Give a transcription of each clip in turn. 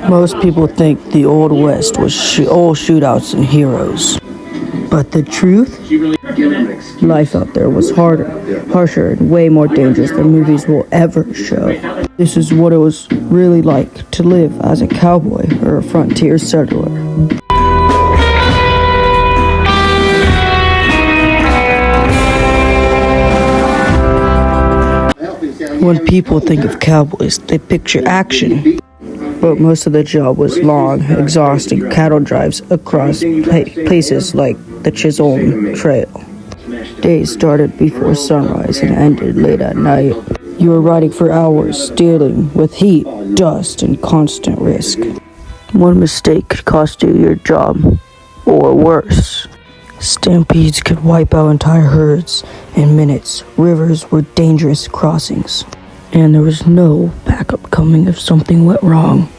Most people think the Old West was all shootouts and heroes. But the truth? Life out there was harsher, and way more dangerous than movies will ever show. This is what it was really like to live as a cowboy or a frontier settler. When people think of cowboys, they picture action. But most of the job was long, exhausting cattle drives across places like the Chisholm Trail. Days started before sunrise and ended late at night. You were riding for hours, dealing with heat, dust, and constant risk. One mistake could cost you your job, or worse. Stampedes could wipe out entire herds in minutes. Rivers were dangerous crossings, and there was no backup coming if something went wrong.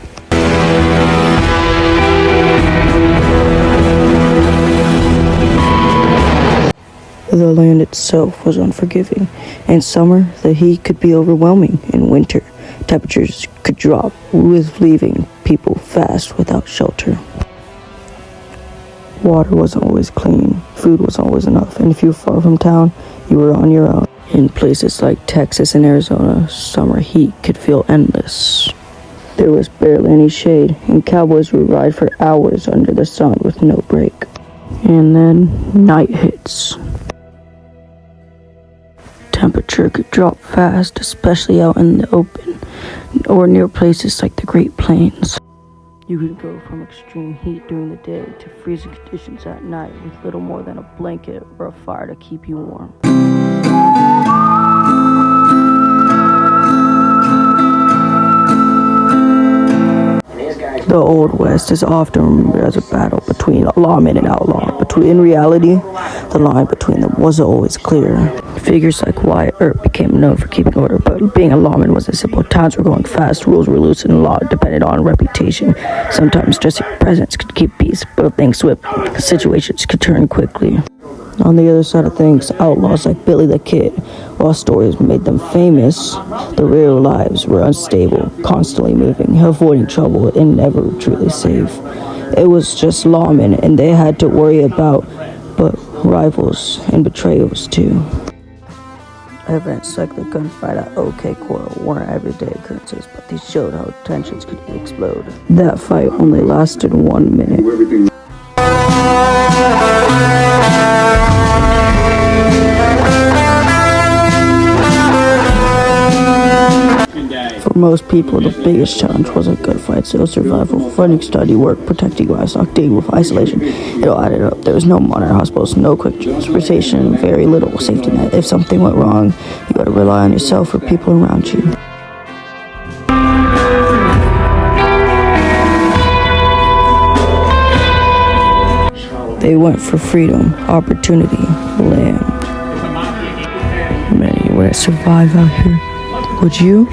The land itself was unforgiving. In summer, the heat could be overwhelming. In winter, temperatures could drop, leaving people fast without shelter. Water wasn't always clean, food wasn't always enough, and if you were far from town, you were on your own. In places like Texas and Arizona, summer heat could feel endless. There was barely any shade, and cowboys would ride for hours under the sun with no break. And then night hits. Temperature could drop fast, especially out in the open or near places like the Great Plains. You could go from extreme heat during the day to freezing conditions at night with little more than a blanket or a fire to keep you warm. The Old West is often remembered as a battle between lawmen and outlaw, but in reality, the line between them wasn't always clear. Figures like Wyatt Earp became known for keeping order, but being a lawman wasn't simple. Times were going fast, rules were loose, and law depended on reputation. Sometimes just your presence could keep peace, but if things slipped, situations could turn quickly. On the other side of things, outlaws like Billy the Kid, while stories made them famous, their real lives were unstable, constantly moving, avoiding trouble, and never truly safe. It was just lawmen, and they had to worry about, but rivals and betrayals too. Events like the gunfight at OK Corral weren't everyday occurrences, but they showed how tensions could explode. That fight only lasted 1 minute. For most people, the biggest challenge wasn't gunfights, it was survival, finding steady work, protecting livestock, dealing with isolation. It all added up. There was no modern hospitals, no quick transportation, very little safety net. If something went wrong, you had to rely on yourself or people around you. They went for freedom, opportunity, land. Many wouldn't survive out here. Would you?